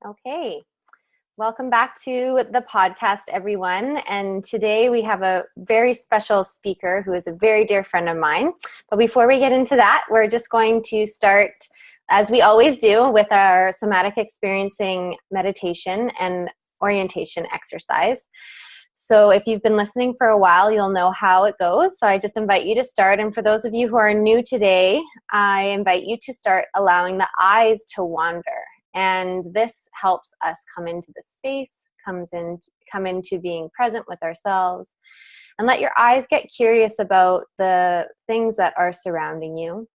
Okay, welcome back to the podcast, everyone. And today we have a very special speaker who is a very dear friend of mine. But before we get into that, we're just going to start, as we always do, with our somatic experiencing meditation and orientation exercise. So if you've been listening for a while, you'll know how it goes. So I just invite you to start. And for those of you who are new today, I invite you to start allowing the eyes to wander. And this helps us come into the space, come into being present with ourselves, and let your eyes get curious about the things that are surrounding you.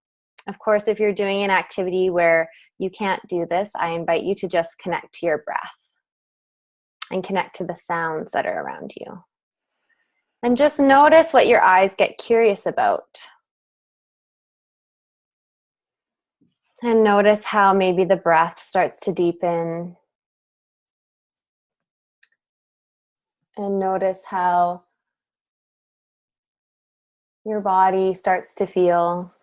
Of course, if you're doing an activity where you can't do this, I invite you to just connect to your breath and connect to the sounds that are around you. And just notice what your eyes get curious about. And notice how maybe the breath starts to deepen. And notice how your body starts to feel.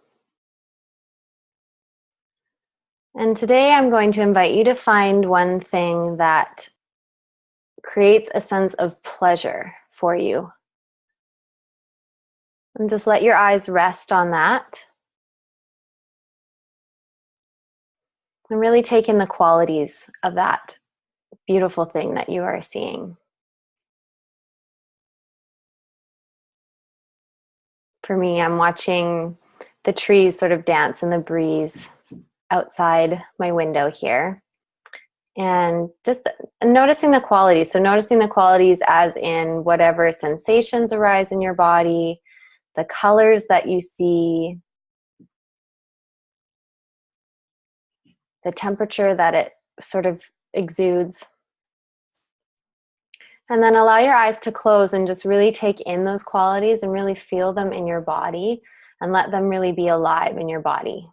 And today I'm going to invite you to find one thing that creates a sense of pleasure for you. And just let your eyes rest on that. And really take in the qualities of that beautiful thing that you are seeing. For me, I'm watching the trees sort of dance in the breeze outside my window here. And just noticing the qualities. So noticing the qualities as in whatever sensations arise in your body, the colors that you see, the temperature that it sort of exudes. And then allow your eyes to close and just really take in those qualities and really feel them in your body and let them really be alive in your body.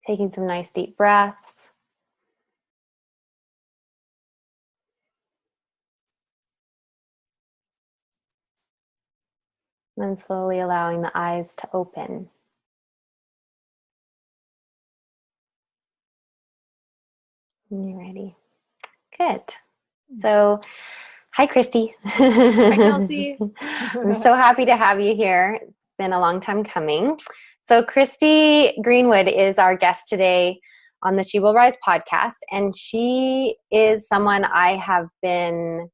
Taking some nice deep breaths. And then slowly allowing the eyes to open. When you're ready. Good. So, hi, Christy. Hi, Kelsey. I'm so happy to have you here. It's been a long time coming. So, Christy Greenwood is our guest today on the She Will Rise podcast. And she is someone I have been,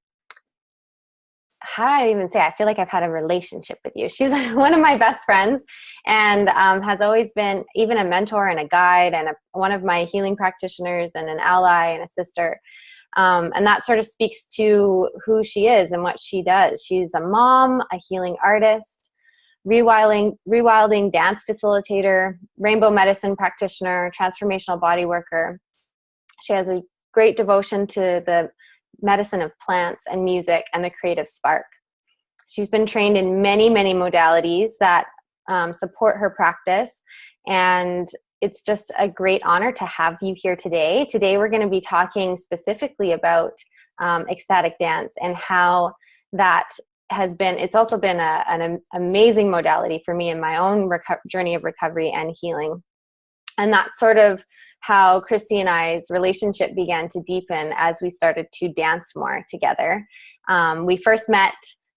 how do I even say? I feel like I've had a relationship with you. She's one of my best friends and has always been even a mentor and a guide and one of my healing practitioners and an ally and a sister. And that sort of speaks to who she is and what she does. She's a mom, a healing artist, rewilding dance facilitator, rainbow medicine practitioner, transformational body worker. She has a great devotion to the medicine of plants and music and the creative spark. She's been trained in many, many modalities that support her practice, and it's just a great honor to have you here today. Today we're going to be talking specifically about ecstatic dance and how that has been, it's also been an amazing modality for me in my own journey of recovery and healing. And that's sort of how Christy and I's relationship began to deepen as we started to dance more together. We first met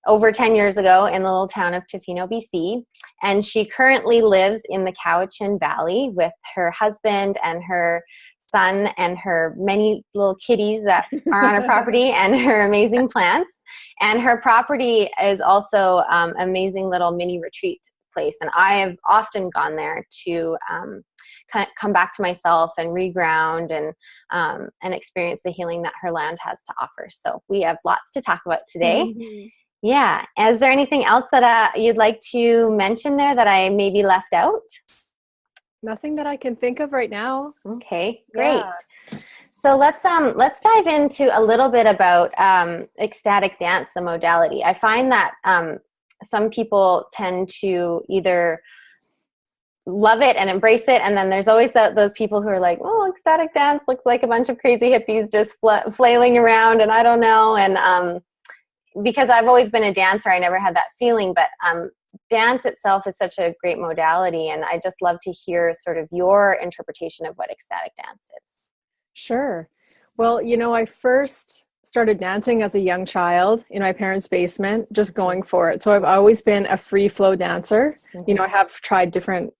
over 10 years ago in the little town of Tofino, BC, and she currently lives in the Cowichan Valley with her husband and her son and her many little kitties that are on her property and her amazing plants. And her property is also amazing little mini retreat place. And I have often gone there to come back to myself and reground and experience the healing that her land has to offer. So we have lots to talk about today. Mm-hmm. Yeah. Is there anything else that you'd like to mention there that I maybe left out? Nothing that I can think of right now. Okay, great. Yeah. So let's dive into a little bit about ecstatic dance, the modality. I find that some people tend to either love it and embrace it, and then there's always those people who are like, oh, ecstatic dance looks like a bunch of crazy hippies just flailing around, and I don't know. And because I've always been a dancer, I never had that feeling, but dance itself is such a great modality, and I just love to hear sort of your interpretation of what ecstatic dance is. Sure. Well, I first started dancing as a young child in my parents' basement, just going for it. So I've always been a free flow dancer. I have tried different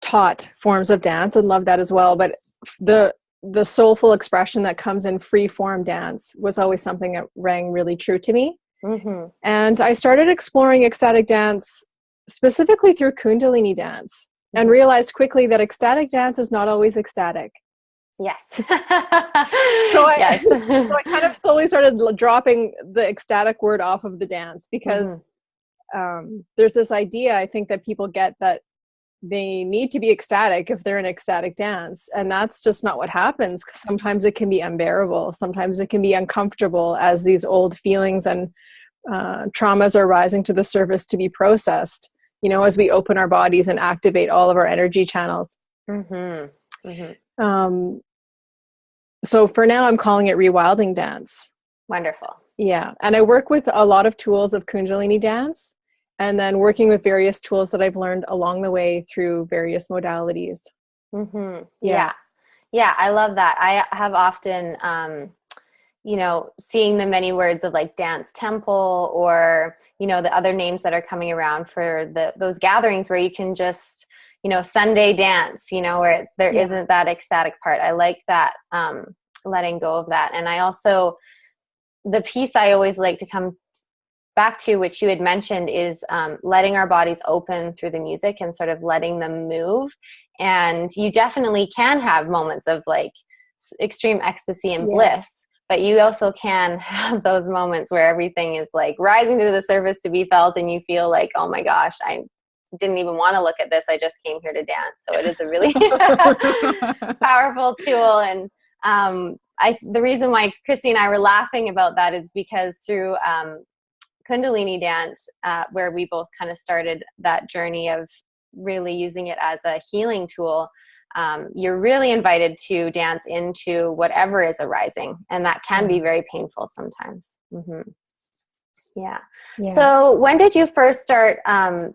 taught forms of dance and love that as well. But the soulful expression that comes in free form dance was always something that rang really true to me. And I started exploring ecstatic dance specifically through Kundalini dance and realized quickly that ecstatic dance is not always ecstatic. Yes. So I kind of slowly started dropping the ecstatic word off of the dance because there's this idea, I think, that people get that they need to be ecstatic if they're in ecstatic dance. And that's just not what happens. Sometimes it can be unbearable. Sometimes it can be uncomfortable as these old feelings and traumas are rising to the surface to be processed, as we open our bodies and activate all of our energy channels. So for now, I'm calling it rewilding dance. Wonderful. Yeah. And I work with a lot of tools of Kundalini dance, and then working with various tools that I've learned along the way through various modalities. Yeah, I love that. I have often, seeing the many words of like dance temple or, the other names that are coming around for those gatherings where you can just, Sunday dance, where there isn't that ecstatic part. I like that, letting go of that. And I also, the piece I always like to come back to, which you had mentioned, is letting our bodies open through the music and sort of letting them move. And you definitely can have moments of like extreme ecstasy and bliss, but you also can have those moments where everything is like rising to the surface to be felt, and you feel like, oh my gosh, I didn't even want to look at this. I just came here to dance. So it is a really powerful tool. And the reason why Christy and I were laughing about that is because through Kundalini dance, where we both kind of started that journey of really using it as a healing tool, you're really invited to dance into whatever is arising, and that can be very painful sometimes. Yeah. So when did you first start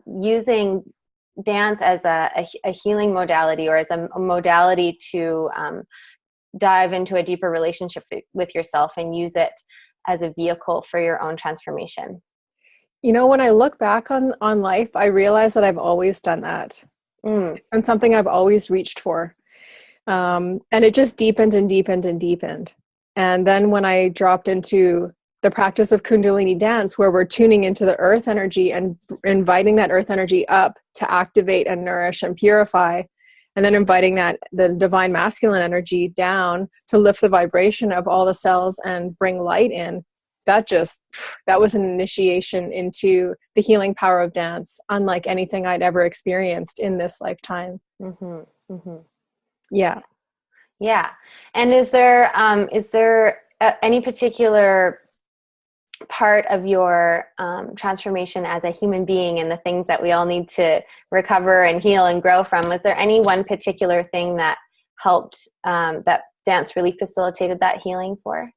using dance as a healing modality, or as a modality to dive into a deeper relationship with yourself and use it as a vehicle for your own transformation? When I look back on life, I realize that I've always done that. And something I've always reached for. And it just deepened and deepened and deepened. And then when I dropped into the practice of Kundalini dance, where we're tuning into the earth energy and inviting that earth energy up to activate and nourish and purify, and then inviting the divine masculine energy down to lift the vibration of all the cells and bring light in, that was an initiation into the healing power of dance, unlike anything I'd ever experienced in this lifetime. Yeah. And is there any particular part of your transformation as a human being and the things that we all need to recover and heal and grow from, was there any one particular thing that helped, that dance really facilitated that healing for?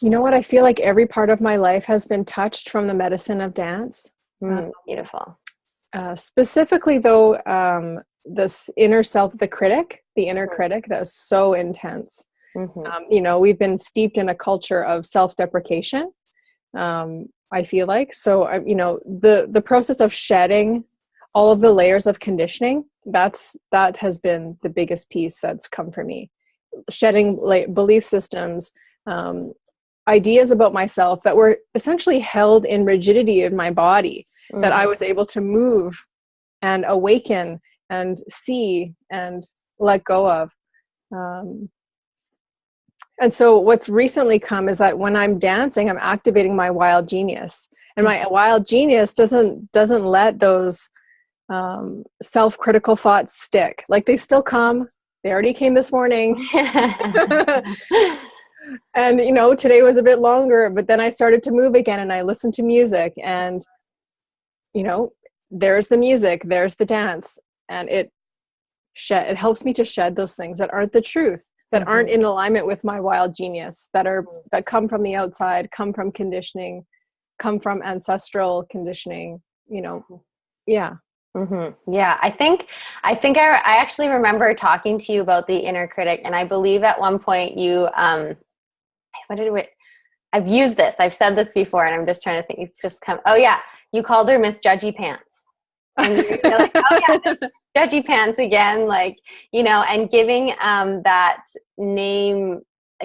You know what? I feel like every part of my life has been touched from the medicine of dance. Beautiful. Specifically, though, this inner self, the inner critic, that was so intense. We've been steeped in a culture of self-deprecation, I feel like. So, the process of shedding all of the layers of conditioning, that has been the biggest piece that's come for me. Shedding belief systems, ideas about myself that were essentially held in rigidity in my body, that I was able to move and awaken and see and let go of. And so what's recently come is that when I'm dancing, I'm activating my wild genius, and my wild genius doesn't let those self-critical thoughts stick. Like, they still come. They already came this morning. And, today was a bit longer, but then I started to move again, and I listened to music, and, there's the music, there's the dance, and it helps me to shed those things that aren't the truth, that aren't in alignment with my wild genius, that come from the outside, come from conditioning, come from ancestral conditioning, you know. Yeah. Mm-hmm. Yeah. I actually remember talking to you about the inner critic, and I believe at one point you, I've used this, I've said this before, and I'm just trying to think, it's just oh yeah, you called her Miss Judgy Pants. And you're like, oh yeah, Miss Judgy Pants again, like, you know, and giving that name,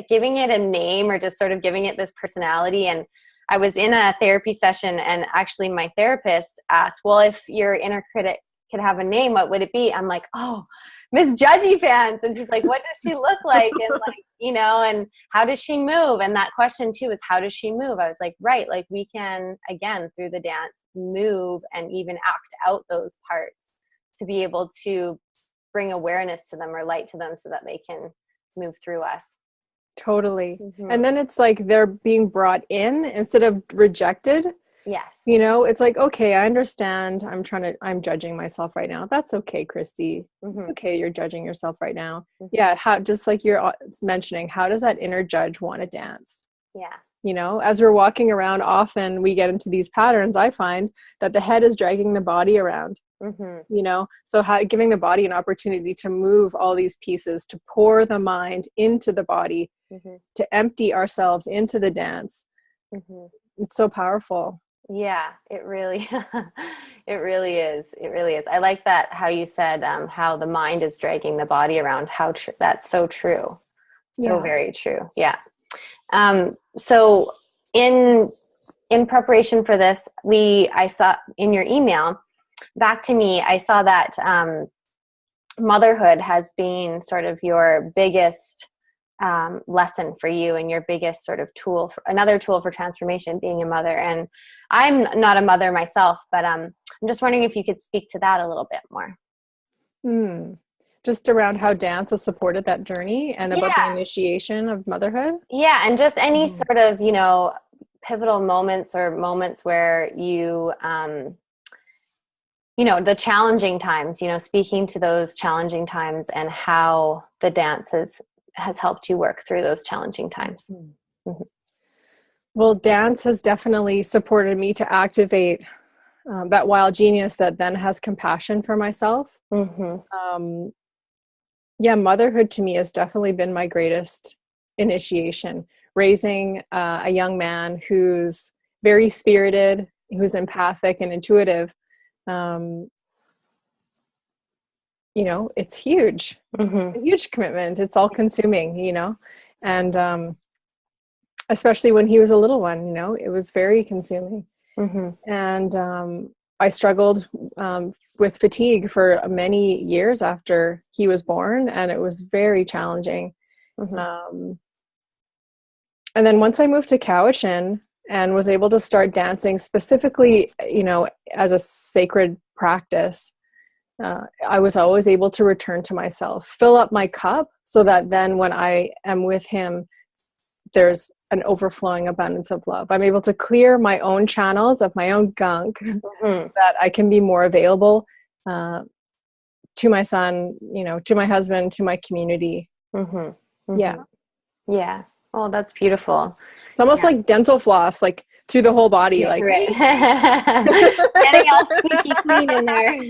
giving it a name, or just sort of giving it this personality. And I was in a therapy session, and actually my therapist asked, well, if your inner critic could have a name, what would it be? I'm like, oh, Miss Judgy Pants. And she's like, what does she look like? And like, you know, and how does she move? And that question too is, how does she move? I was like, right, like we can, again, through the dance, move and even act out those parts to be able to bring awareness to them or light to them so that they can move through us. Totally. And then it's like they're being brought in instead of rejected. Yes. You know, it's like, okay, I understand. I'm judging myself right now. That's okay, Christy. It's okay. You're judging yourself right now. Yeah. Just like you're mentioning, how does that inner judge want to dance? Yeah. You know, as we're walking around, often we get into these patterns. I find that the head is dragging the body around, you know, so giving the body an opportunity to move all these pieces, to pour the mind into the body, to empty ourselves into the dance. It's so powerful. Yeah, it really, it really is. It really is. I like that, how you said how the mind is dragging the body around. How that's so true. So very true. Yeah. So in preparation for this, I saw in your email back to me, I saw that motherhood has been sort of your biggest lesson for you, and your biggest sort of another tool for transformation, being a mother. And I'm not a mother myself, but I'm just wondering if you could speak to that a little bit more. Just around how dance has supported that journey, and about the initiation of motherhood. Yeah. And just any sort of, you know, pivotal moments, or moments where you, you know, the challenging times, you know, speaking to those challenging times, and how the dance has helped you work through those challenging times. Well, dance has definitely supported me to activate that wild genius that then has compassion for myself. Motherhood to me has definitely been my greatest initiation. Raising a young man who's very spirited, who's empathic and intuitive. You know, it's huge, a huge commitment. It's all consuming, you know, and especially when he was a little one, you know, it was very consuming. And I struggled with fatigue for many years after he was born, and it was very challenging. And then once I moved to Cowichan and was able to start dancing specifically, you know, as a sacred practice, I was always able to return to myself, fill up my cup, so that then when I am with him, there's an overflowing abundance of love. I'm able to clear my own channels of my own gunk, that I can be more available to my son, you know, to my husband, to my community. Yeah. Oh, that's beautiful. It's almost like dental floss, like through the whole body, like right. Getting all squeaky clean in there.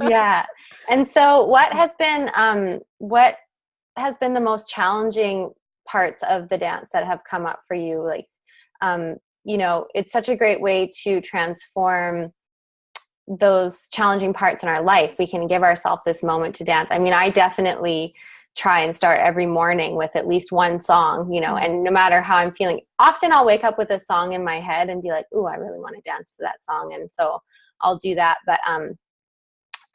Yeah. And so what has been the most challenging parts of the dance that have come up for you? Like, you know, it's such a great way to transform those challenging parts in our life. We can give ourselves this moment to dance. I mean, I definitely try and start every morning with at least one song, you know, and no matter how I'm feeling, often I'll wake up with a song in my head and be like, ooh, I really want to dance to that song. And so I'll do that. But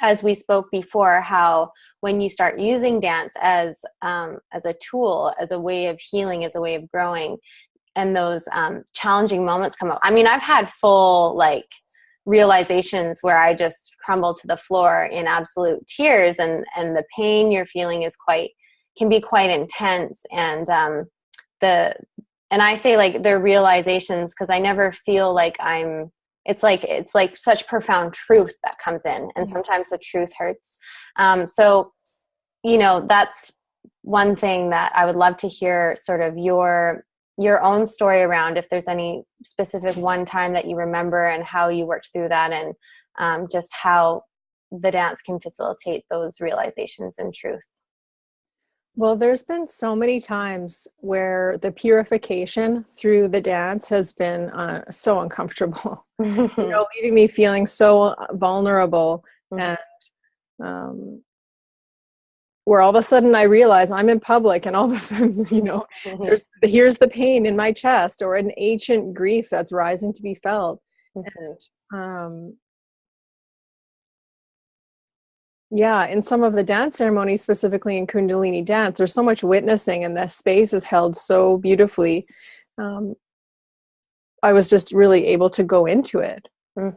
as we spoke before, how when you start using dance as a tool, as a way of healing, as a way of growing, and those challenging moments come up. I mean, I've had full like realizations where I just crumble to the floor in absolute tears, and the pain you're feeling can be quite intense. And I say like the realizations because I never feel like it's like such profound truth that comes in, and sometimes the truth hurts. So, you know, that's one thing that I would love to hear sort of your your own story around if there's any specific one time that you remember and how you worked through that, and just how the dance can facilitate those realizations and truth. Well, there's been so many times where the purification through the dance has been so uncomfortable, leaving me feeling so vulnerable, and where all of a sudden I realize I'm in public, and all of a sudden, here's the pain in my chest, or an ancient grief that's rising to be felt. And in some of the dance ceremonies, specifically in Kundalini dance, there's so much witnessing, and the space is held so beautifully. I was just really able to go into it, and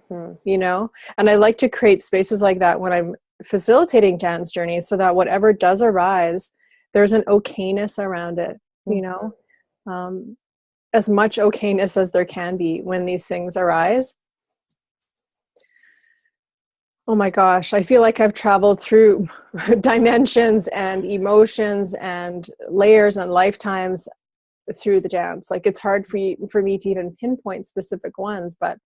I like to create spaces like that when I'm facilitating dance journeys, so that whatever does arise, there's an okayness around it, as much okayness as there can be when these things arise. Oh my gosh, I feel like I've traveled through dimensions and emotions and layers and lifetimes through the dance. Like, it's hard for me to even pinpoint specific ones, but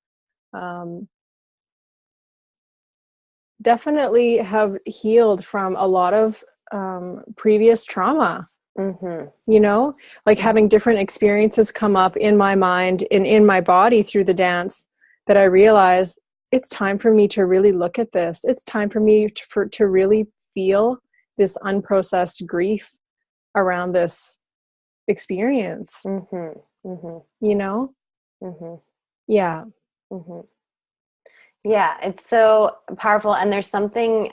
definitely have healed from a lot of previous trauma. Like having different experiences come up in my mind and in my body through the dance, that I realize it's time for me to really look at this. It's time for me to really feel this unprocessed grief around this experience. Yeah, it's so powerful. And there's something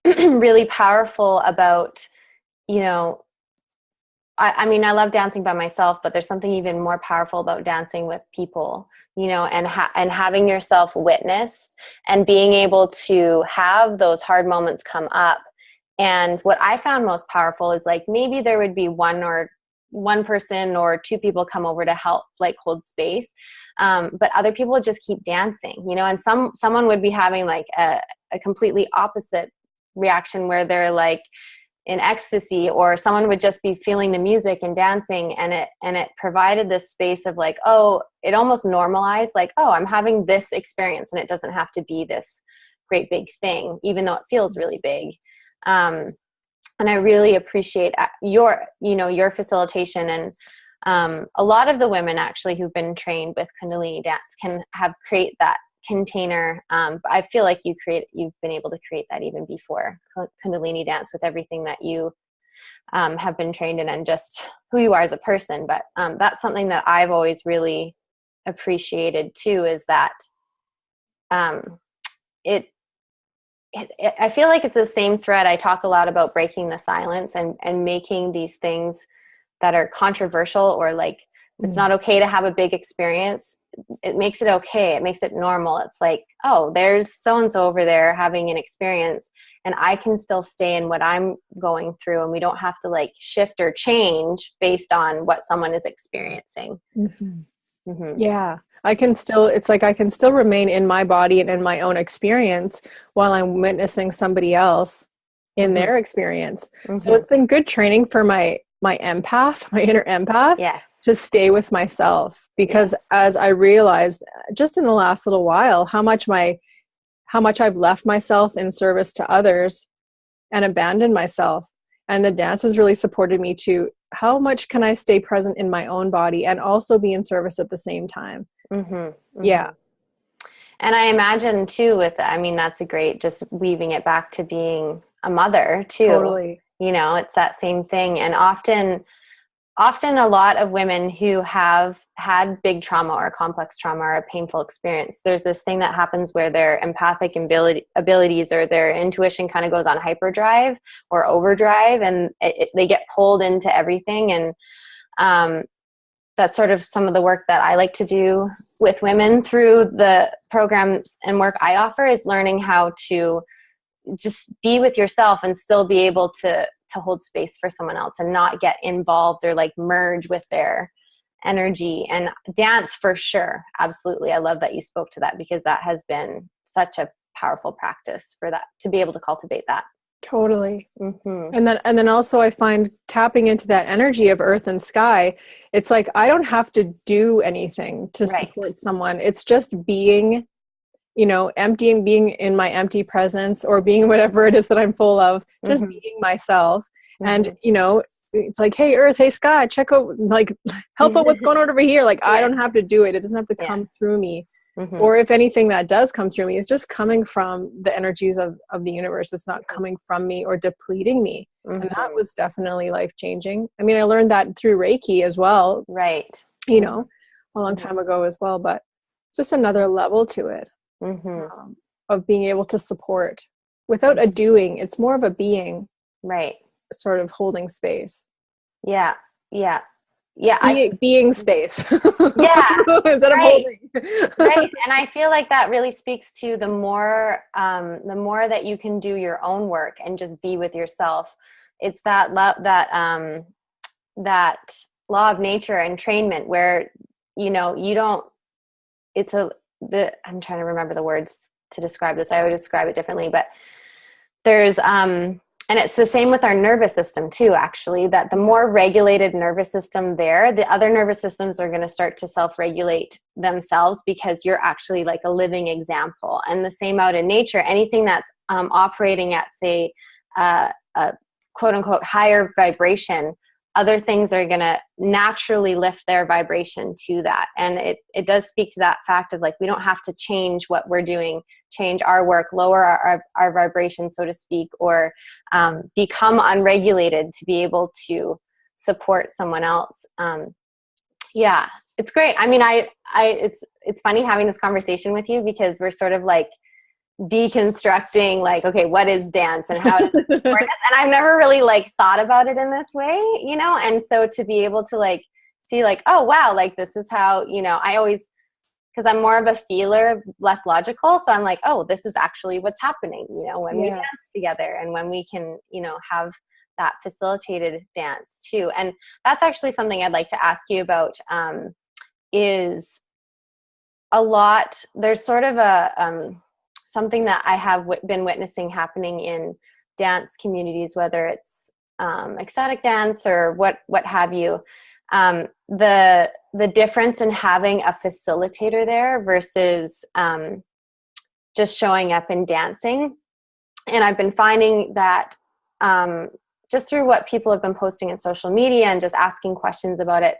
really powerful about, I mean, I love dancing by myself, but there's something even more powerful about dancing with people, and having yourself witnessed and being able to have those hard moments come up. And what I found most powerful is, like, maybe there would be one person or two people come over to help, like, hold space. But other people would just keep dancing, and someone would be having like a completely opposite reaction, where they're like in ecstasy, or someone would just be feeling the music and dancing, and it provided this space of like, oh, it almost normalized, like, oh, I'm having this experience, and it doesn't have to be this great big thing, even though it feels really big. And I really appreciate your facilitation, and a lot of the women actually who've been trained with Kundalini dance can create that container. I feel like you've been able to create that even before Kundalini dance, with everything that you have been trained in and just who you are as a person. But that's something that I've always really appreciated too, is that I feel like it's the same thread. I talk a lot about breaking the silence and making these things that are controversial, or like, it's not okay to have a big experience. It makes it okay. It makes it normal. It's like, oh, there's so-and-so over there having an experience, and I can still stay in what I'm going through, and we don't have to like shift or change based on what someone is experiencing. Yeah. I can still remain in my body and in my own experience while I'm witnessing somebody else in their experience. So it's been good training for my empath, my inner empath, to stay with myself, because as I realized just in the last little while, how much I've left myself in service to others and abandoned myself. And the dance has really supported me to, how much can I stay present in my own body and also be in service at the same time? Yeah. And I imagine too that's a great, just weaving it back to being a mother too. Totally. It's that same thing. And often a lot of women who have had big trauma or complex trauma or a painful experience, there's this thing that happens where their empathic abilities or their intuition kind of goes on hyperdrive or overdrive, and they get pulled into everything. And that's sort of some of the work that I like to do with women through the programs and work I offer, is learning how to just be with yourself and still be able to hold space for someone else and not get involved or like merge with their energy. And dance, for sure. Absolutely. I love that you spoke to that, because that has been such a powerful practice for that, to be able to cultivate that. Totally. And then also I find tapping into that energy of earth and sky, it's like, I don't have to do anything to support someone. It's just being, emptying, being in my empty presence, or being whatever it is that I'm full of, just being myself. And, it's like, hey, earth, hey, sky, check out, like, help out what's going on over here. Like, I don't have to do it. It doesn't have to come through me. Or if anything that does come through me, it's just coming from the energies of the universe. It's not coming from me or depleting me. And that was definitely life-changing. I mean, I learned that through Reiki as well. Right. A long time ago as well, but it's just another level to it, of being able to support without a doing. It's more of a being. Right. Sort of holding space. Yeah. Being space. Yeah. Instead of holding. Right. And I feel like that really speaks to the more that you can do your own work and just be with yourself. It's that that law of nature entrainment where, I'm trying to remember the words to describe this. I would describe it differently, but there's, and it's the same with our nervous system too, actually, that the more regulated nervous system there, the other nervous systems are going to start to self-regulate themselves, because you're actually like a living example. And the same out in nature, anything that's operating at, say, a quote unquote higher vibration, other things are going to naturally lift their vibration to that. And it does speak to that fact of like, we don't have to change what we're doing, change our work, lower our vibration, so to speak, or become unregulated to be able to support someone else. Yeah, it's great. I mean, it's funny having this conversation with you, because we're sort of like deconstructing, like, okay, what is dance and how does it support us? And I've never really like thought about it in this way, and so to be able to like see like, oh wow, like this is how, I always, because I'm more of a feeler, less logical, so I'm like, oh, this is actually what's happening, when we dance together, and when we can, have that facilitated dance too. And that's actually something I'd like to ask you about, is a lot, there's sort of a something that I have been witnessing happening in dance communities, whether it's ecstatic dance or what have you. The difference in having a facilitator there versus just showing up and dancing. And I've been finding that just through what people have been posting in social media and just asking questions about it.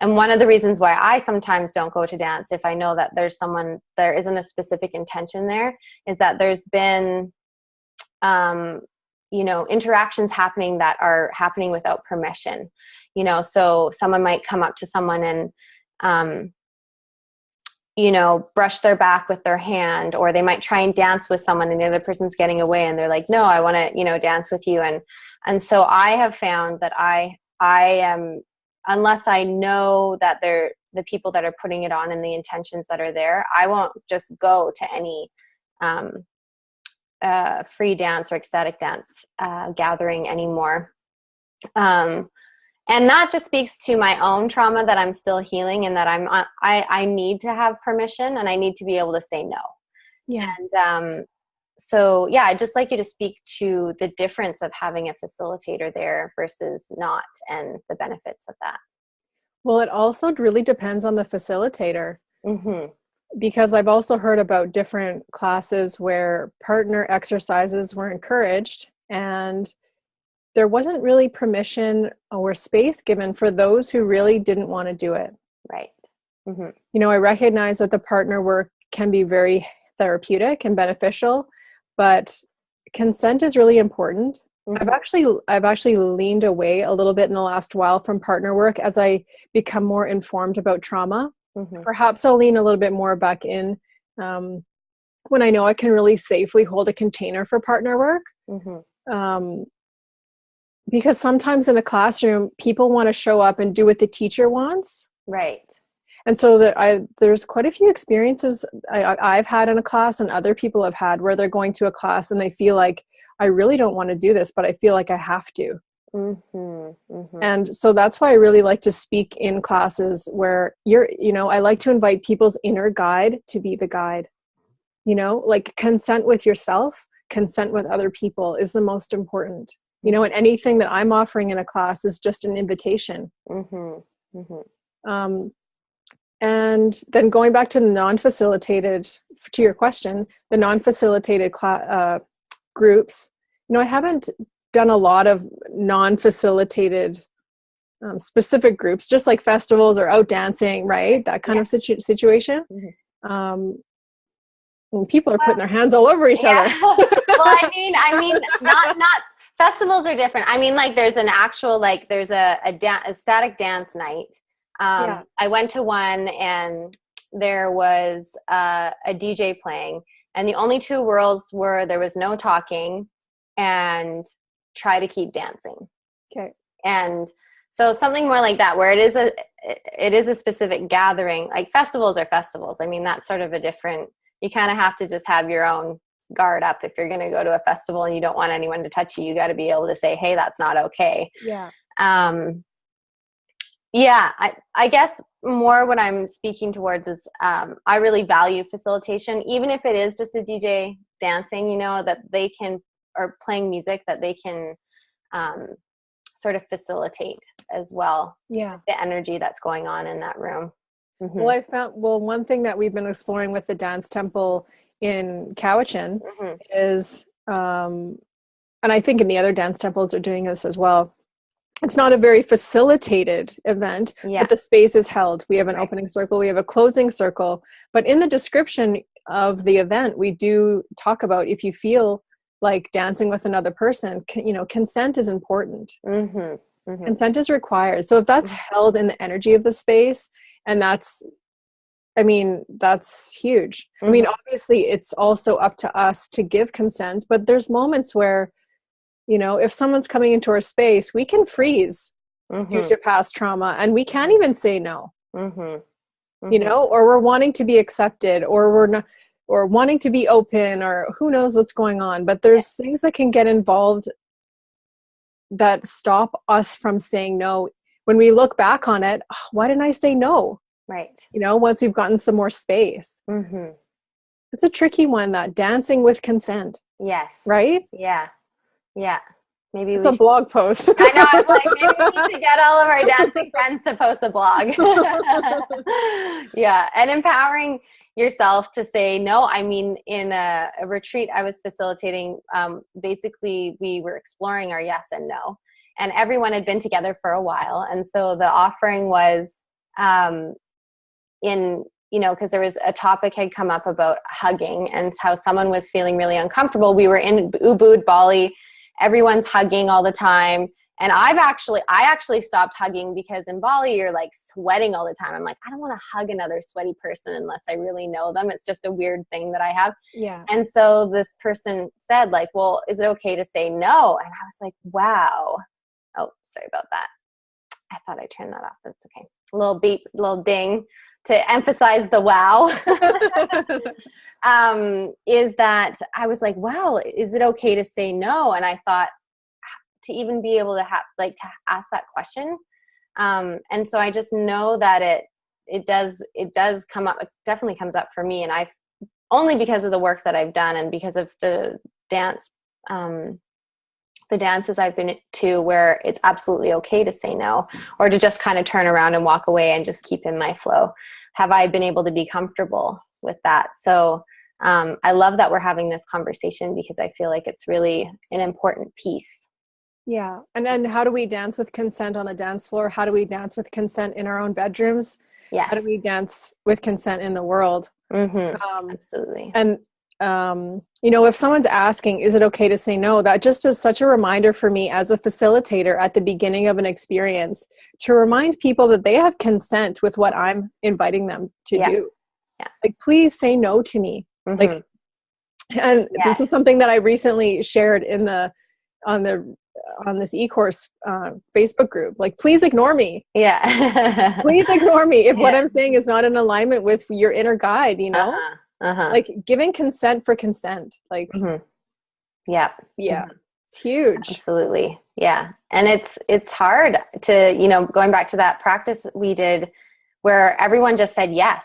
And one of the reasons why I sometimes don't go to dance, if I know that there isn't a specific intention there, is that there's been, interactions happening that are happening without permission. So someone might come up to someone and, brush their back with their hand, or they might try and dance with someone and the other person's getting away and they're like, no, I want to, dance with you. And so I have found that I am, unless I know that they're the people that are putting it on and the intentions that are there, I won't just go to any free dance or ecstatic dance gathering anymore. And that just speaks to my own trauma that I'm still healing, and that I need to have permission, and I need to be able to say no. Yeah. And so, yeah, I'd just like you to speak to the difference of having a facilitator there versus not, and the benefits of that. Well, it also really depends on the facilitator. Because I've also heard about different classes where partner exercises were encouraged, and there wasn't really permission or space given for those who really didn't want to do it. Right. I recognize that the partner work can be very therapeutic and beneficial, but consent is really important. I've actually leaned away a little bit in the last while from partner work as I become more informed about trauma. Perhaps I'll lean a little bit more back in when I know I can really safely hold a container for partner work. Because sometimes in a classroom, people want to show up and do what the teacher wants. Right. And so there's quite a few experiences I've had in a class, and other people have had, where they're going to a class and they feel like, I really don't want to do this, but I feel like I have to. And so that's why I really like to speak in classes where I like to invite people's inner guide to be the guide, like consent with yourself, consent with other people is the most important. You know, and anything that I'm offering in a class is just an invitation. Mm-hmm. And then going back to the non-facilitated, to your question, the non-facilitated groups, you know, I haven't done a lot of non-facilitated specific groups, just like festivals or out dancing, right? That kind of situation. And people are putting their hands all over each other. Well, I mean, not festivals are different. I mean, like there's an actual, like there's a static dance night. I went to one and there was a DJ playing, and the only two rules were there was no talking and try to keep dancing. Okay. And so something more like that, where it is a specific gathering. Like festivals are festivals. I mean, that's sort of a different, you kind of have to just have your own guard up. If you're going to go to a festival and you don't want anyone to touch you, you got to be able to say, hey, that's not okay. Yeah. I guess more what I'm speaking towards is I really value facilitation, even if it is just a DJ dancing, you know, that they can, or playing music, that they can sort of facilitate as well. Yeah. The energy that's going on in that room. Mm-hmm. Well, one thing that we've been exploring with the dance temple in Cowichan is, and I think in the other dance temples are doing this as well, it's not a very facilitated event, but the space is held. We have an opening circle, we have a closing circle, but in the description of the event, we do talk about, if you feel like dancing with another person, you know, consent is important. Consent is required. So if that's held in the energy of the space, and that's huge. I mean, obviously it's also up to us to give consent, but there's moments where, you know, if someone's coming into our space, we can freeze due to past trauma, and we can't even say no. You know, or we're wanting to be accepted, or we're not, or wanting to be open, or who knows what's going on. But there's things that can get involved that stop us from saying no. When we look back on it, oh, why didn't I say no? Right. You know, once we've gotten some more space. It's a tricky one, that dancing with consent. Yes. Right? Yeah. Yeah. Maybe it's a blog post. I know. I was like, maybe we need to get all of our dancing friends to post a blog. Yeah. And empowering yourself to say no. I mean, in a retreat I was facilitating, basically we were exploring our yes and no, and everyone had been together for a while. And so the offering was you know, because there was a topic had come up about hugging and how someone was feeling really uncomfortable. We were in Ubud, Bali. Everyone's hugging all the time. And I actually stopped hugging, because in Bali, you're like sweating all the time. I'm like, I don't want to hug another sweaty person unless I really know them. It's just a weird thing that I have. Yeah. And so this person said, like, well, is it okay to say no? And I was like, wow. Oh, sorry about that. I thought I turned that off. That's okay. A little beep, a little ding to emphasize the wow. Is that I was like, wow, is it okay to say no? And I thought, to even be able to have, like, to ask that question. And so I just know that it does come up. It definitely comes up for me. And I've only because of the work that I've done, and because of the dances I've been to, where it's absolutely okay to say no, or to just kind of turn around and walk away and just keep in my flow. Have I been able to be comfortable with that? So I love that we're having this conversation, because I feel like it's really an important piece. Yeah. And then how do we dance with consent on the dance floor? How do we dance with consent in our own bedrooms? Yes. How do we dance with consent in the world? Absolutely. And, you know, if someone's asking, is it okay to say no? That just is such a reminder for me as a facilitator at the beginning of an experience, to remind people that they have consent with what I'm inviting them to do. Yeah. Like, please say no to me. Like, and this is something that I recently shared on this e-course Facebook group. Like, please ignore me. Yeah. Please ignore me if what I'm saying is not in alignment with your inner guide, you know? Like, giving consent for consent. Like, yeah. It's huge. Absolutely. Yeah. And it's hard to, you know, going back to that practice we did where everyone just said yes.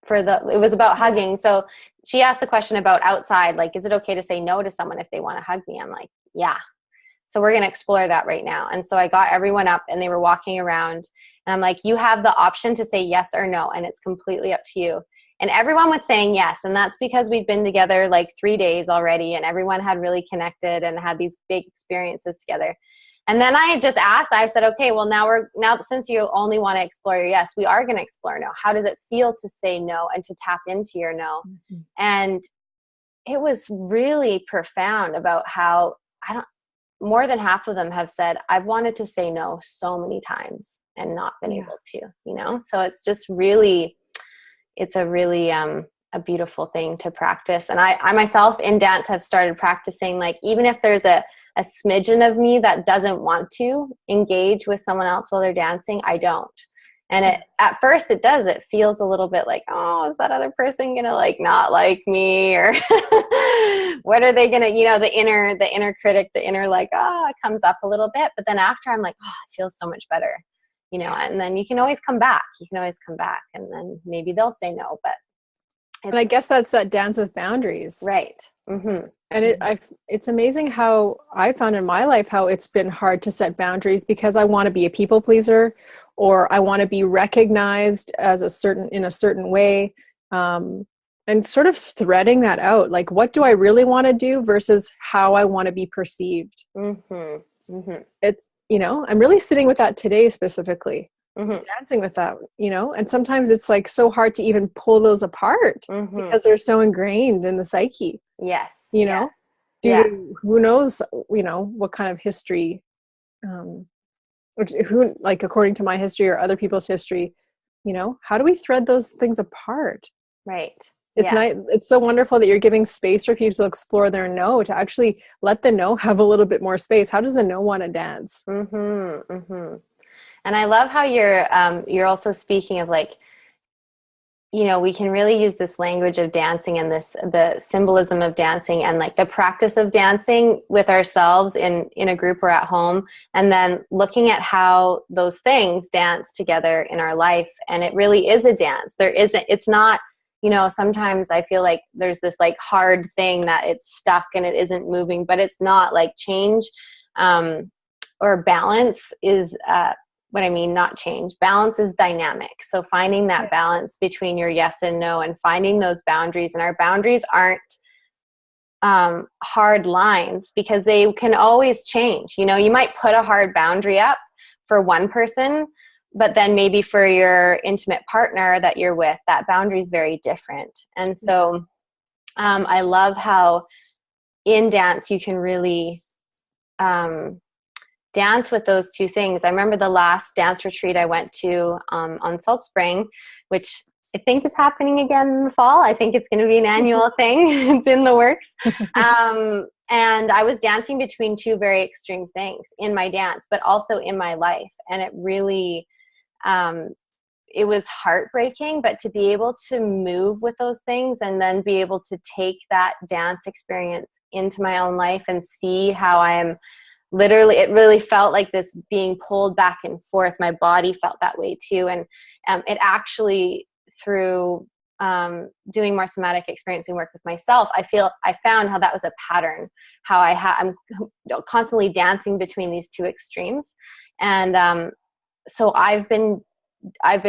it was about hugging. So she asked the question about outside, like, is it okay to say no to someone if they want to hug me? I'm like, yeah. So we're going to explore that right now. And so I got everyone up and they were walking around and I'm like, you have the option to say yes or no. And it's completely up to you. And everyone was saying yes. And that's because we'd been together like 3 days already and everyone had really connected and had these big experiences together. And then I just asked, I said, okay, well now since you only want to explore your yes, we are going to explore no. How does it feel to say no and to tap into your no? Mm-hmm. And it was really profound about how more than half of them have said, I've wanted to say no so many times and not been able to, so it's just really, it's a really, a beautiful thing to practice. And I myself in dance have started practicing, like, even if there's a smidgen of me that doesn't want to engage with someone else while they're dancing, I don't. And at first it feels a little bit like, oh, is that other person going to like not like me, or what are they going to, the inner critic, the inner like, comes up a little bit. But then after I'm like, oh, it feels so much better, and then you can always come back. And then maybe they'll say no, but. And I guess that's that dance with boundaries. Right. Mm-hmm. And it's amazing how I found in my life how it's been hard to set boundaries because I want to be a people pleaser, or I want to be recognized as in a certain way, and sort of threading that out. Like, what do I really want to do versus how I want to be perceived? Mm-hmm. Mm-hmm. It's, I'm really sitting with that today specifically, dancing with that, and sometimes it's like so hard to even pull those apart because they're so ingrained in the psyche. Yes. Who knows, what kind of history, who, like, according to my history or other people's history, how do we thread those things apart? Right. It's nice. It's so wonderful that you're giving space for people to explore their no, to actually let the no have a little bit more space. How does the no want to dance? Mm-hmm. Mm-hmm. And I love how you're also speaking of, like, we can really use this language of dancing and the symbolism of dancing and like the practice of dancing with ourselves in a group or at home, and then looking at how those things dance together in our life. And it really is a dance. It's not, sometimes I feel like there's this like hard thing that it's stuck and it isn't moving, but it's not. Like, change or balance is what I mean, not change. Balance is dynamic. So finding that balance between your yes and no, and finding those boundaries. And our boundaries aren't hard lines, because they can always change. You might put a hard boundary up for one person, but then maybe for your intimate partner that you're with, that boundary is very different. And so I love how in dance you can really dance with those two things. I remember the last dance retreat I went to on Salt Spring, which I think is happening again in the fall. I think it's going to be an annual thing. It's in the works. And I was dancing between two very extreme things in my dance, but also in my life. And it really, it was heartbreaking, but to be able to move with those things and then be able to take that dance experience into my own life and see how I am literally, it really felt like this being pulled back and forth. My body felt that way too. And it actually, through doing more somatic experiencing work with myself, I found how that was a pattern, how I'm constantly dancing between these two extremes. And so I've been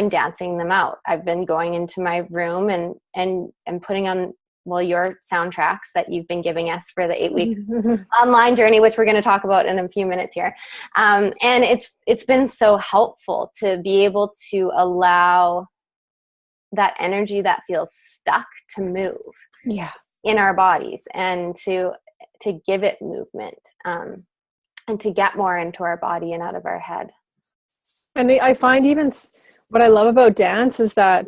dancing them out. I've been going into my room and putting on, your soundtracks that you've been giving us for the 8-week online journey, which we're going to talk about in a few minutes here. And it's been so helpful to be able to allow that energy that feels stuck to move in our bodies, and to give it movement, and to get more into our body and out of our head. And I find even what I love about dance is that,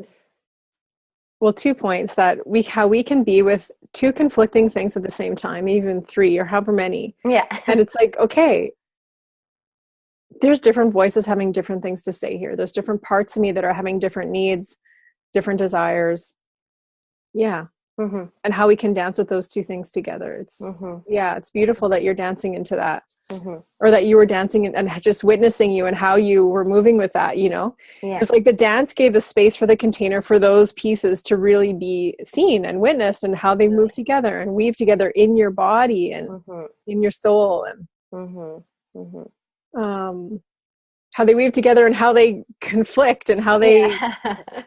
2 points, that how we can be with 2 conflicting things at the same time, even 3 or however many. Yeah. And it's like, okay, there's different voices having different things to say here. There's different parts of me that are having different needs, different desires. Yeah. and how we can dance with those two things together. It's it's beautiful that you're dancing into that, or that you were dancing and just witnessing you and how you were moving with that, it's like the dance gave the space for the container for those pieces to really be seen and witnessed, and how they move together and weave together in your body and in your soul, and how they weave together and how they conflict and how they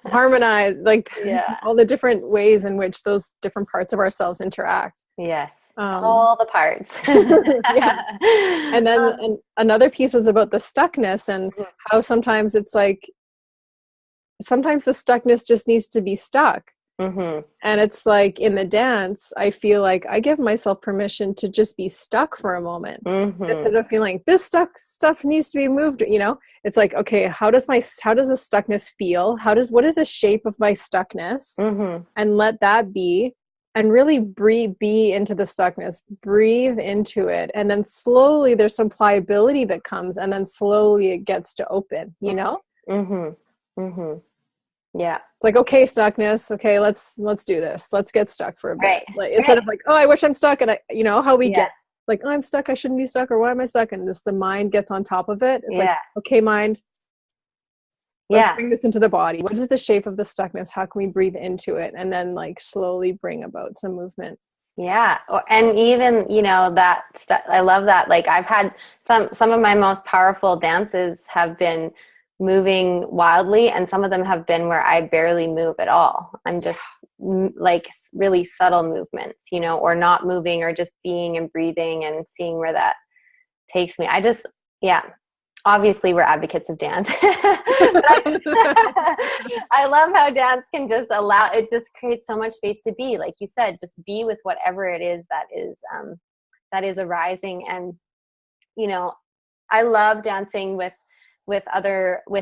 harmonize, like all the different ways in which those different parts of ourselves interact. Yes. All the parts. And then and another piece was about the stuckness, and how sometimes it's like, sometimes the stuckness just needs to be stuck. And it's like in the dance, I feel like I give myself permission to just be stuck for a moment, instead of feeling like this stuff needs to be moved. It's like, okay, how does the stuckness feel? What is the shape of my stuckness? And let that be, and really be into the stuckness, breathe into it, and then slowly there's some pliability that comes, and then slowly it gets to open. Yeah. It's like, okay, stuckness. Okay, let's do this. Let's get stuck for a bit. Like, instead of like, oh, I wish I'm stuck. And how we get like, oh, I'm stuck. I shouldn't be stuck. Or why am I stuck? And just the mind gets on top of it. It's like, okay, mind, let's bring this into the body. What is the shape of the stuckness? How can we breathe into it? And then like slowly bring about some movement. Yeah. And even, that stuff, I love that. Like I've had some of my most powerful dances have been moving wildly, and some of them have been where I barely move at all. I'm just like really subtle movements, or not moving, or just being and breathing and seeing where that takes me. Obviously we're advocates of dance. I love how dance can just it just creates so much space to be, like you said, just be with whatever it is that is arising. And I love dancing with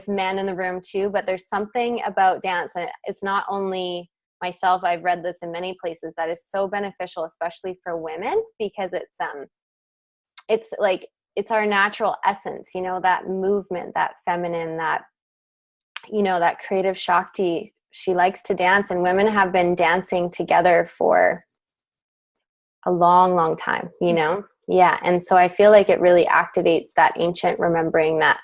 men in the room too, but there's something about dance, and it's not only myself, I've read this in many places, that is so beneficial, especially for women, because it's like, it's our natural essence, that movement, that feminine, that that creative Shakti. She likes to dance, and women have been dancing together for a long, long time, and so I feel like it really activates that ancient remembering that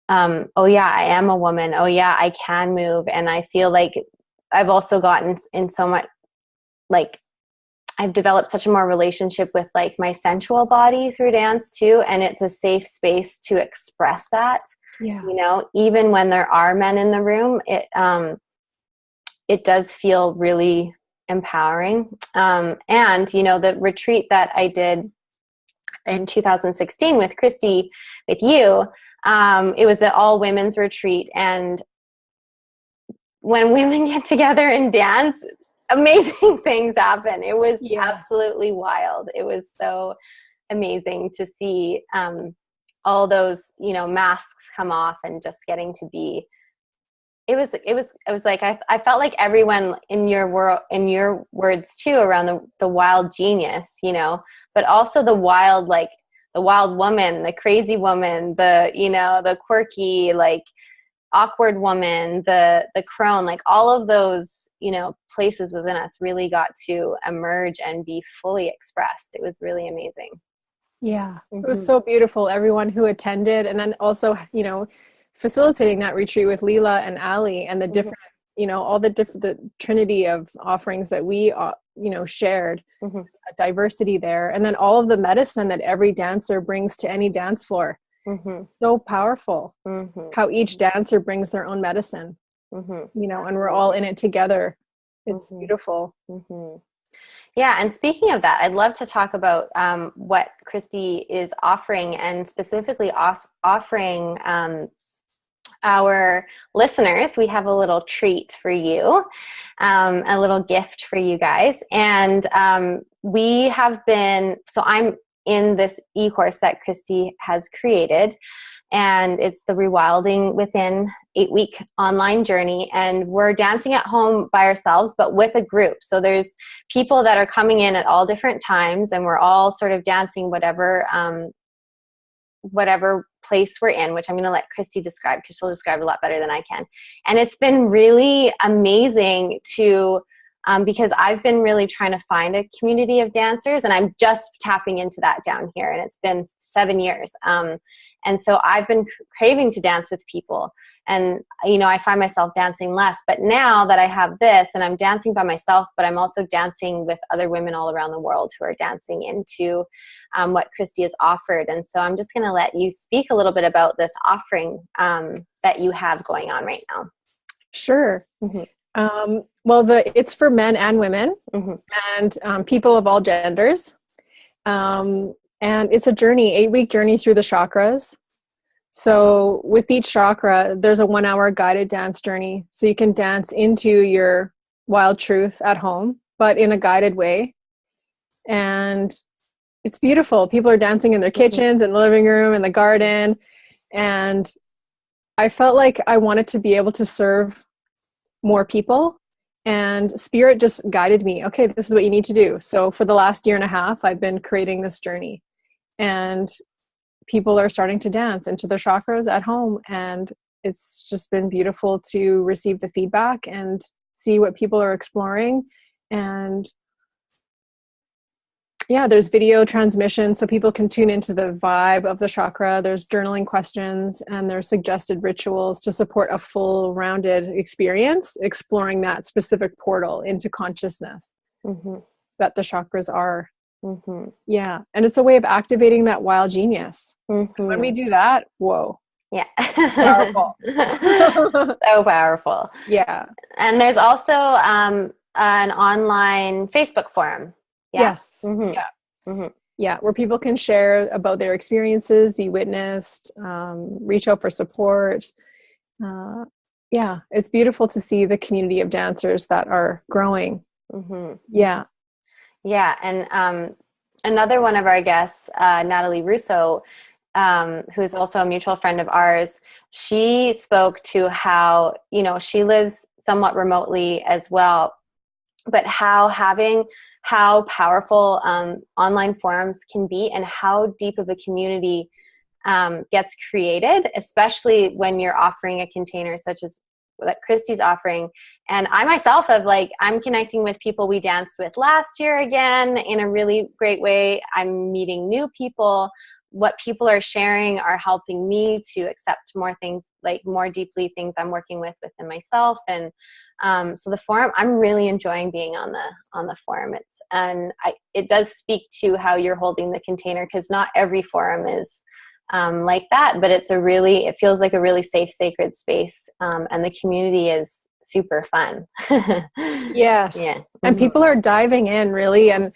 I am a woman. Oh yeah, I can move. And I feel like I've also gotten in so much, like I've developed such a more relationship with like my sensual body through dance too. And it's a safe space to express that, even when there are men in the room, it does feel really empowering. And, the retreat that I did in 2016 with Christy, with you, it was an all women's retreat, and when women get together and dance, amazing things happen. It was absolutely wild. It was so amazing to see all those masks come off, and just getting to be. It was like I felt like everyone in your words too, around the wild genius, but also the wild, like the wild woman, the crazy woman, the quirky, like awkward woman, the crone, like all of those, places within us really got to emerge and be fully expressed. It was really amazing. Yeah. It was so beautiful. Everyone who attended, and then also, facilitating that retreat with Leela and Ali, and the different, all the trinity of offerings that we, shared, a diversity there. And then all of the medicine that every dancer brings to any dance floor. So powerful. How each dancer brings their own medicine, and we're all in it together. It's beautiful. Yeah. And speaking of that, I'd love to talk about what Christy is offering, and specifically offering our listeners. We have a little treat for you, a little gift for you guys. And we have been, so I'm in this e-course that Christy has created, and it's the Rewilding Within 8-week online journey. And we're dancing at home by ourselves, but with a group. So there's people that are coming in at all different times, and we're all sort of dancing whatever place we're in, which I'm going to let Christy describe, because she'll describe a lot better than I can. And it's been really amazing to because I've been really trying to find a community of dancers, and I'm just tapping into that down here, and it's been 7 years. And so I've been craving to dance with people, and, I find myself dancing less, but now that I have this and I'm dancing by myself, but I'm also dancing with other women all around the world who are dancing into what Christy has offered. And so I'm just going to let you speak a little bit about this offering that you have going on right now. Sure. Mm-hmm. Well, it's for men and women, and people of all genders. And it's a journey, 8-week journey through the chakras. So with each chakra, there's a 1-hour guided dance journey. So you can dance into your wild truth at home, but in a guided way. And it's beautiful. People are dancing in their kitchens, in the living room, in the garden. And I felt like I wanted to be able to serve more people. And Spirit just guided me. Okay, this is what you need to do. So for the last 1.5 years, I've been creating this journey. And people are starting to dance into their chakras at home. And it's just been beautiful to receive the feedback and see what people are exploring. And yeah, there's video transmission so people can tune into the vibe of the chakra. There's journaling questions, and there's suggested rituals to support a full rounded experience, exploring that specific portal into consciousness that the chakras are. Yeah. And it's a way of activating that wild genius. When we do that, whoa. Yeah. Powerful. So powerful. Yeah. And there's also an online Facebook forum. Yeah. Yes. Yeah. Yeah. Where people can share about their experiences, be witnessed, reach out for support. Yeah. It's beautiful to see the community of dancers that are growing. Yeah. Yeah. And another one of our guests, Natalie Russo, who is also a mutual friend of ours, she spoke to how, she lives somewhat remotely as well, but how powerful online forums can be, and how deep of a community gets created, especially when you're offering a container such as that Christy's offering. And I myself I'm connecting with people we danced with last year again in a really great way. I'm meeting new people. What people are sharing are helping me to accept more things, more deeply things I'm working with within myself. And so the forum, I'm really enjoying being on the forum. It does speak to how you're holding the container, because not every forum is like that, but it feels like a really safe, sacred space. And the community is super fun. Yes. Yeah. And people are diving in really and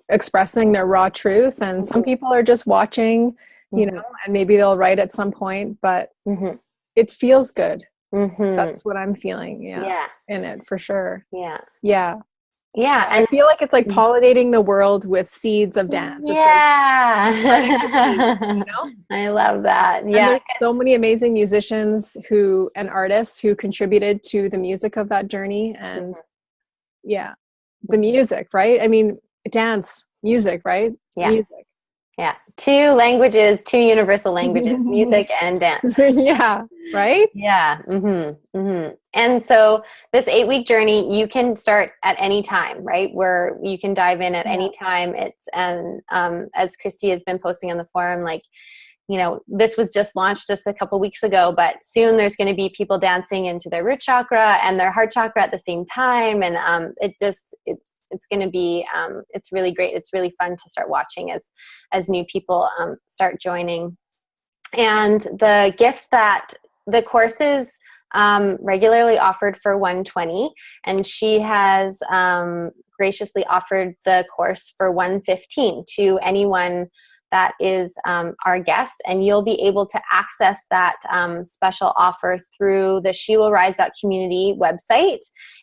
expressing their raw truth. And some people are just watching, and maybe they'll write at some point, but it feels good. That's what I'm feeling. Yeah. In it for sure. Yeah. Yeah. Yeah. And I feel like it's like pollinating the world with seeds of dance. Yeah. It's I love that. Yeah. And there's so many amazing musicians and artists who contributed to the music of that journey. And the music, right? I mean, dance, music, right? Yeah. Music. Yeah. 2 languages, 2 universal languages, music and dance. Yeah. Right? Yeah. And so this 8-week journey, you can start at any time, right? Where you can dive in at any time. As Christy has been posting on the forum, this was just launched just a couple weeks ago, but soon there's going to be people dancing into their root chakra and their heart chakra at the same time. And it's going to be, it's really great. It's really fun to start watching as new people start joining. And the gift that the course is regularly offered for $120, and she has graciously offered the course for $115 to anyone that is our guest, and you'll be able to access that special offer through the shewillrise.community website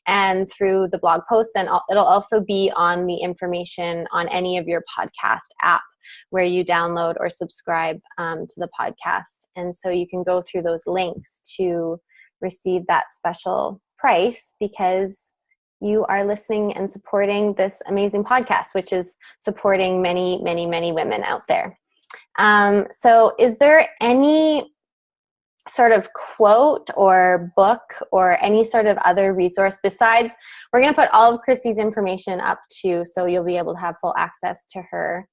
and through the blog posts, and it'll also be on the information on any of your podcast app where you download or subscribe to the podcast. And so you can go through those links to receive that special price, because you are listening and supporting this amazing podcast, which is supporting many, many, many women out there. So is there any sort of quote or book or any sort of other resource besides, we're going to put all of Christy's information up too, so you'll be able to have full access to her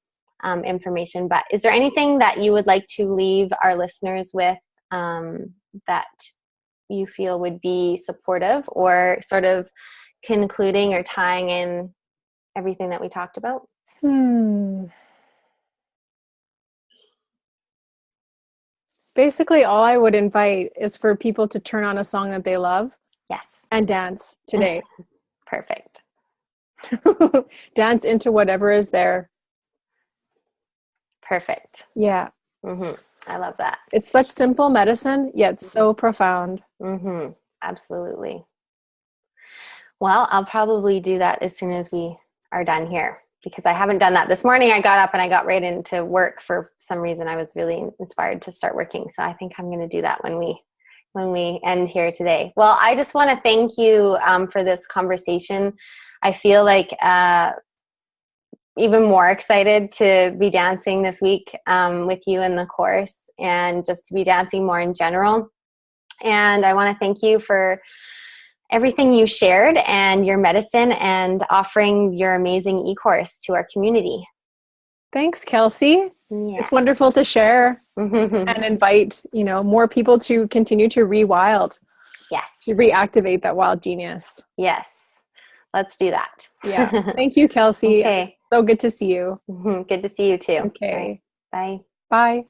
information. But is there anything that you would like to leave our listeners with that you feel would be supportive, or sort of concluding or tying in everything that we talked about? Basically, all I would invite is for people to turn on a song that they love. Yes. And dance today. Perfect. Dance into whatever is there. Perfect. Yeah. Mm-hmm. I love that. It's such simple medicine, yet so profound. Mm-hmm. Absolutely. Well, I'll probably do that as soon as we are done here, because I haven't done that. This morning I got up and I got right into work. For some reason I was really inspired to start working. So I think I'm going to do that when we end here today. Well, I just want to thank you for this conversation. I feel like even more excited to be dancing this week with you in the course, and just to be dancing more in general. And I want to thank you for everything you shared and your medicine, and offering your amazing e-course to our community. Thanks, Kelsey. Yeah. It's wonderful to share and invite, more people to continue to rewild. Yes. To reactivate that wild genius. Yes. Let's do that. Yeah. Thank you, Kelsey. Okay. So good to see you. Good to see you too. Okay. Right. Bye. Bye.